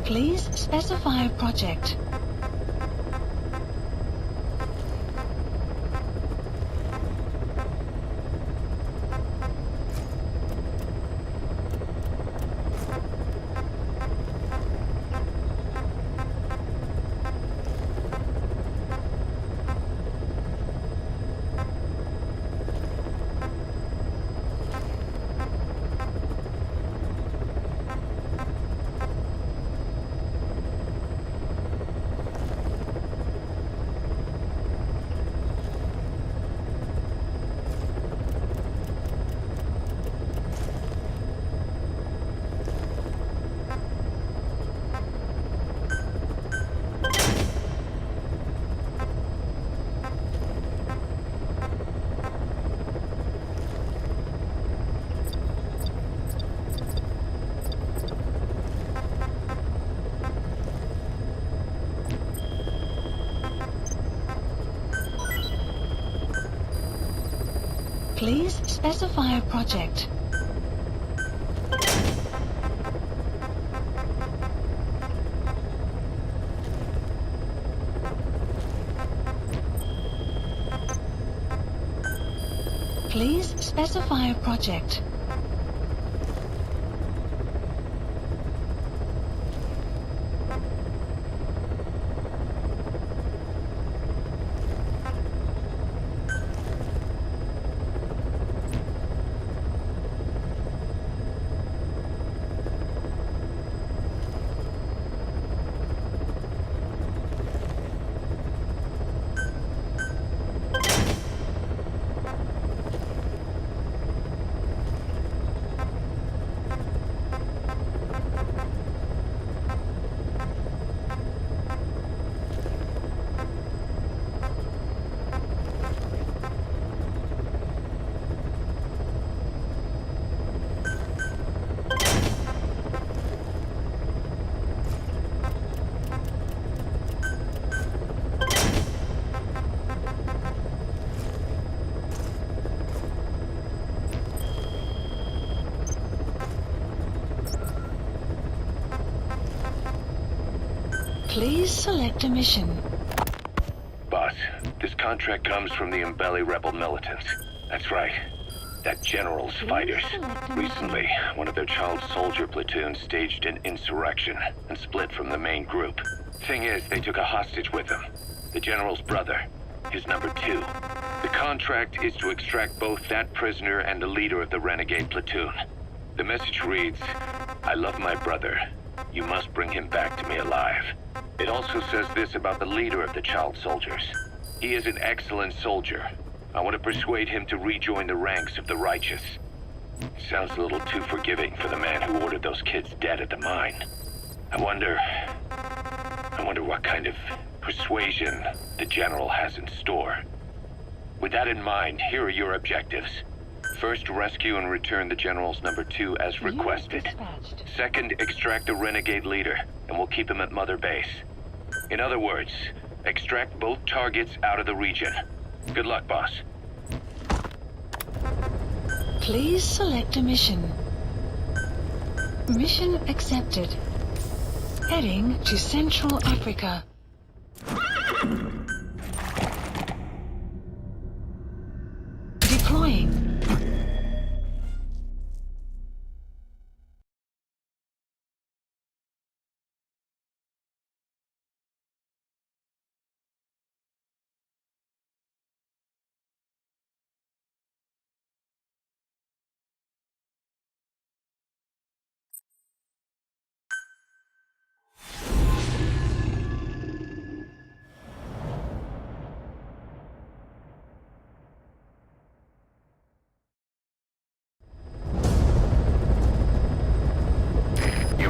Please specify a project. Please specify a project. Please specify a project. Please select a mission. Boss, this contract comes from the Mbeli rebel militants. That's right. That general's fighters. Recently, one of their child soldier platoons staged an insurrection and split from the main group. Thing is, they took a hostage with them. The general's brother. His number 2. The contract is to extract both that prisoner and the leader of the renegade platoon. The message reads, "I love my brother. You must bring him back to me alive." It also says this about the leader of the child soldiers. He is an excellent soldier. I want to persuade him to rejoin the ranks of the righteous. Sounds a little too forgiving for the man who ordered those kids dead at the mine. I wonder what kind of persuasion the general has in store. With that in mind, here are your objectives. First, rescue and return the general's number 2 as requested. Second, extract the renegade leader, and we'll keep him at Mother Base. In other words, extract both targets out of the region. Good luck, boss. Please select a mission. Mission accepted. Heading to Central Africa. Deploying.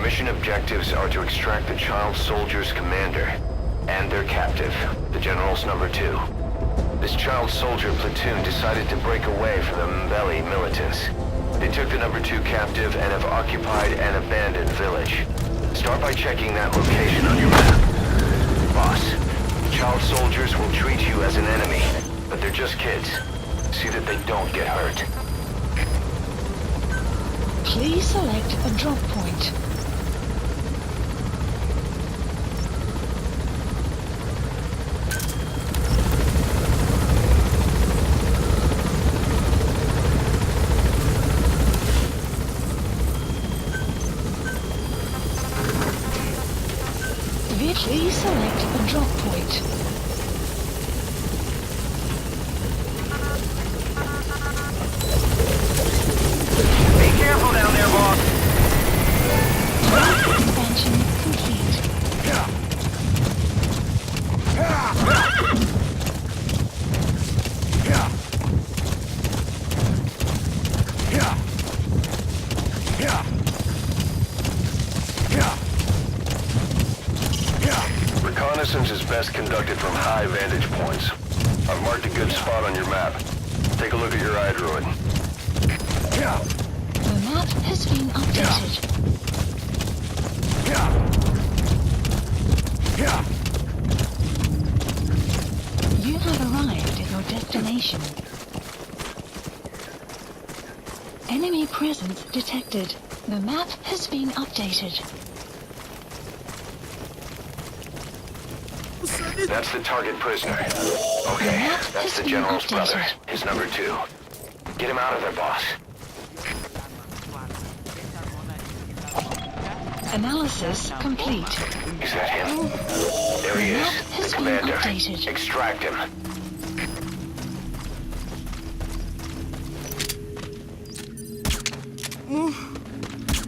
Mission objectives are to extract the child soldier's commander and their captive, the general's number 2. This child soldier platoon decided to break away from the Mbeli militants. They took the number 2 captive and have occupied an abandoned village. Start by checking that location on your map. Boss, child soldiers will treat you as an enemy, but they're just kids. See that they don't get hurt. Please select a drop point. Please select a drop point. Be careful down there, boss. Expansion complete. Reconnaissance is best conducted from high vantage points. I've marked a good spot on your map. Take a look at your iDroid. The map has been updated. You have arrived at your destination. Enemy presence detected. The map has been updated. That's the target prisoner. Okay, that's the general's brother. His number 2. Get him out of there, boss. Analysis complete. Is that him? There he is, the commander. Extract him.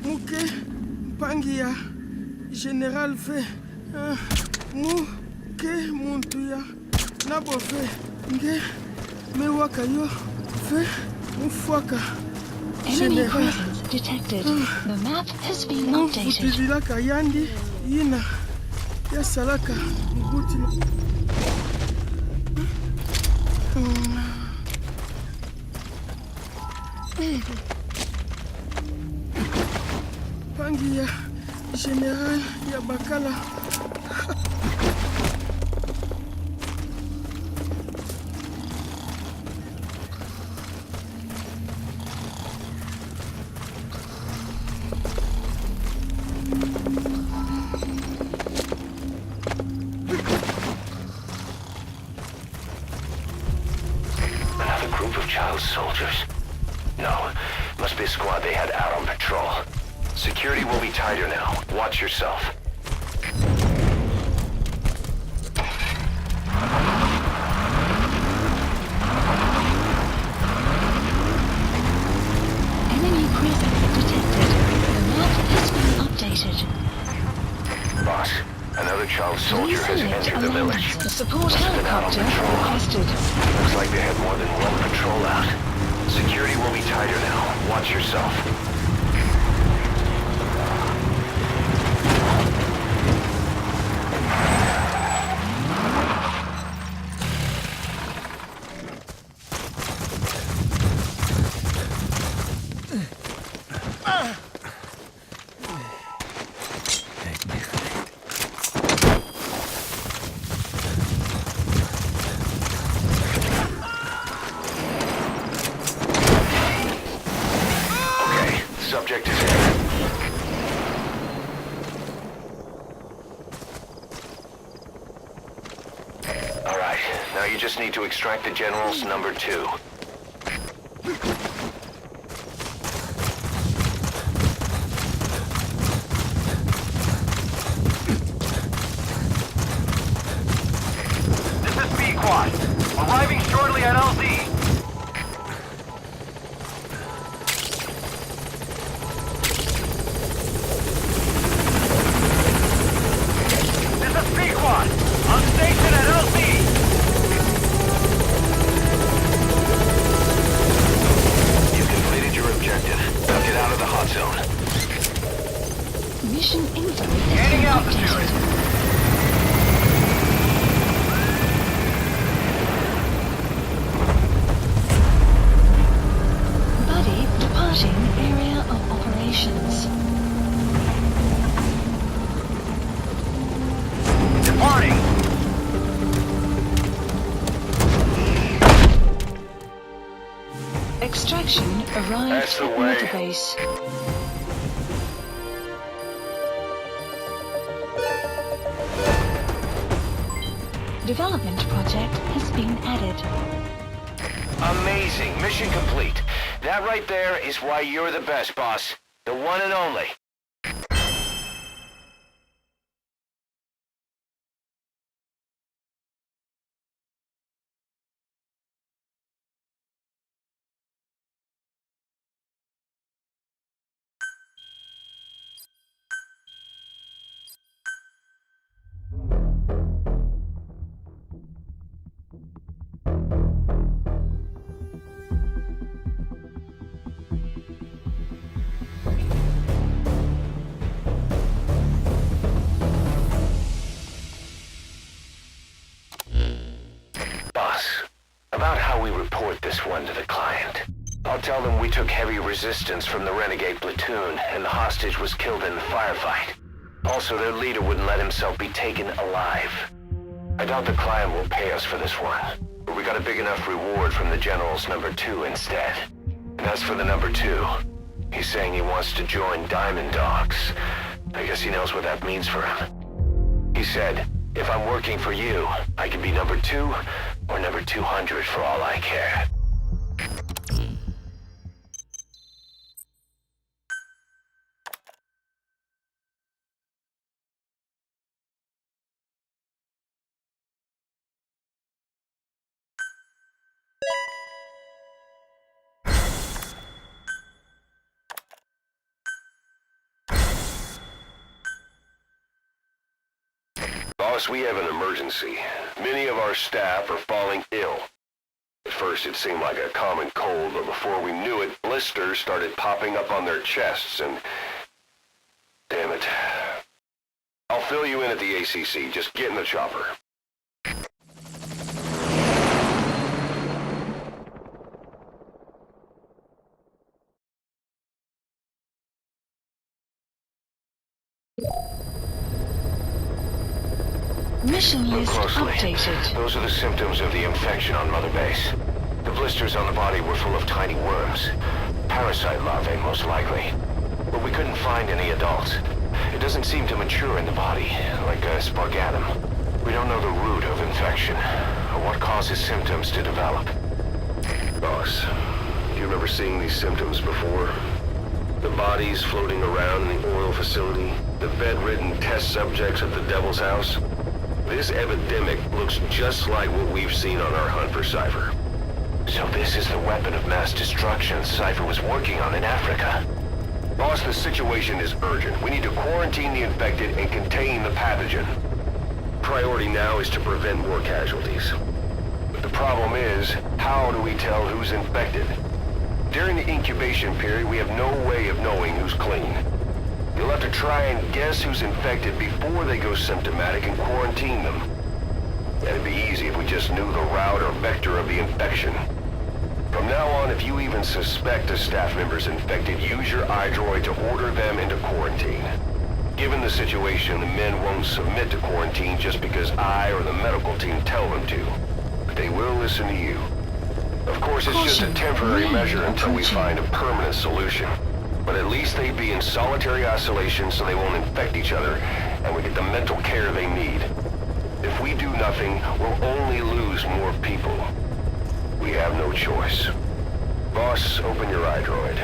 Muke Pangia General Fe Muke Muntuya Nabo Fe Nge Mewaka Yo Fe Mufwaka Enemy presence detected. The map has been updated. Mutizilaka Yandi Yina Yasalaka Muguti Pangia General Yabakala Another group of child soldiers. No, must be a squad they had out on patrol. Security will be tighter now. Watch yourself. Enemy presence detected. The map has been updated. Boss, another child soldier has entered the village. The support Must have been out on helicopter patrol. requested. Looks like they had more than one patrol out. Security will be tighter now. Watch yourself. Subject is in. Alright, now you just need to extract the general's number 2. This is B-Quad. Arriving shortly at LZ. On station at LZ! You've completed your objective. Now get out of the hot zone. Mission info Gaining has been altitude. updated. Buddy departing area of operations. Departing! Extraction arrived That's the at way. motorbase. Development project has been added. Amazing. Mission complete. That right there is why you're the best, boss. The one and only. one to the client. I'll tell them we took heavy resistance from the renegade platoon, and the hostage was killed in the firefight. Also, their leader wouldn't let himself be taken alive. I doubt the client will pay us for this one, but we got a big enough reward from the General's number 2 instead. And as for the number 2, he's saying he wants to join Diamond Dogs. I guess he knows what that means for him. He said, if I'm working for you, I can be number 2 or number 200 for all I care. Boss, we have an emergency. Many of our staff are falling ill. At first it seemed like a common cold, but before we knew it, blisters started popping up on their chests and... Damn it. I'll fill you in at the ACC. Just get in the chopper. Mission Look list closely. updated. Those are the symptoms of the infection on Mother Base. The blisters on the body were full of tiny worms. Parasite larvae, most likely. But we couldn't find any adults. It doesn't seem to mature in the body, like a spargatum. We don't know the root of infection, or what causes symptoms to develop. Boss, do you remember seeing these symptoms before? The bodies floating around in the oil facility, the bedridden test subjects at the Devil's House. This epidemic looks just like what we've seen on our hunt for Cypher. So this is the weapon of mass destruction Cypher was working on in Africa. Boss, the situation is urgent. We need to quarantine the infected and contain the pathogen. Priority now is to prevent more casualties. But the problem is, how do we tell who's infected? During the incubation period, we have no way of knowing who's clean. You'll have to try and guess who's infected before they go symptomatic and quarantine them. That'd be easy if we just knew the route or vector of the infection. From now on, if you even suspect a staff member's infected, use your iDroid to order them into quarantine. Given the situation, the men won't submit to quarantine just because I or the medical team tell them to. But they will listen to you. Of course, it's just a temporary measure until we find a permanent solution. But at least they'd be in solitary isolation so they won't infect each other, and we get the mental care they need. If we do nothing, we'll only lose more people. We have no choice. Boss, open your iDroid.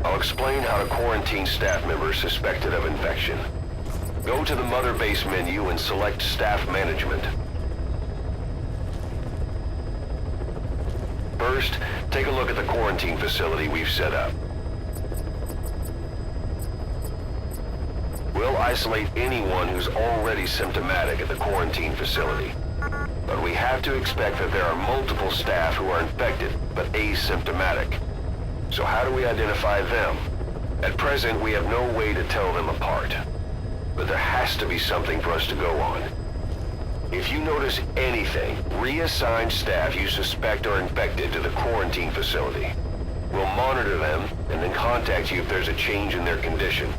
I'll explain how to quarantine staff members suspected of infection. Go to the Mother Base menu and select Staff Management. First, take a look at the quarantine facility we've set up. We'll isolate anyone who's already symptomatic at the quarantine facility. But we have to expect that there are multiple staff who are infected, but asymptomatic. So how do we identify them? At present, we have no way to tell them apart. But there has to be something for us to go on. If you notice anything, reassign staff you suspect are infected to the quarantine facility. We'll monitor them and then contact you if there's a change in their condition.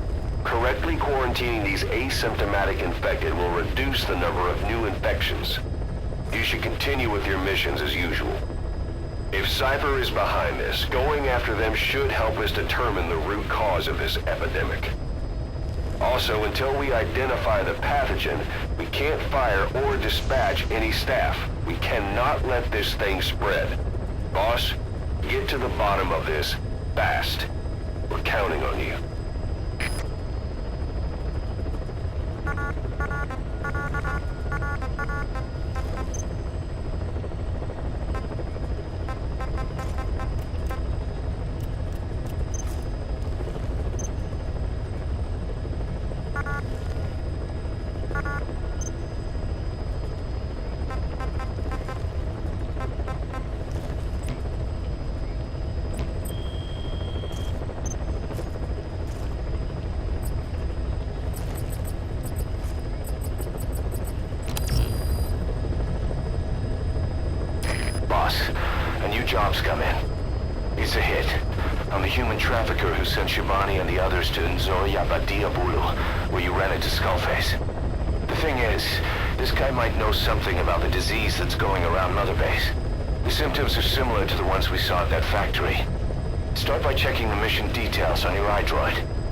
Correctly quarantining these asymptomatic infected will reduce the number of new infections. You should continue with your missions as usual. If Cypher is behind this, going after them should help us determine the root cause of this epidemic. Also, until we identify the pathogen, we can't fire or dispatch any staff. We cannot let this thing spread. Boss, get to the bottom of this fast. We're counting on you. boss. A new job's come in. It's a hit. I'm the human trafficker who sent Shivani and the others to Nzoya Bulu, where you ran into Skullface. The thing is, this guy might know something about the disease that's going around Mother Base. The symptoms are similar to the ones we saw at that factory. Start by checking the mission details on your iDroid.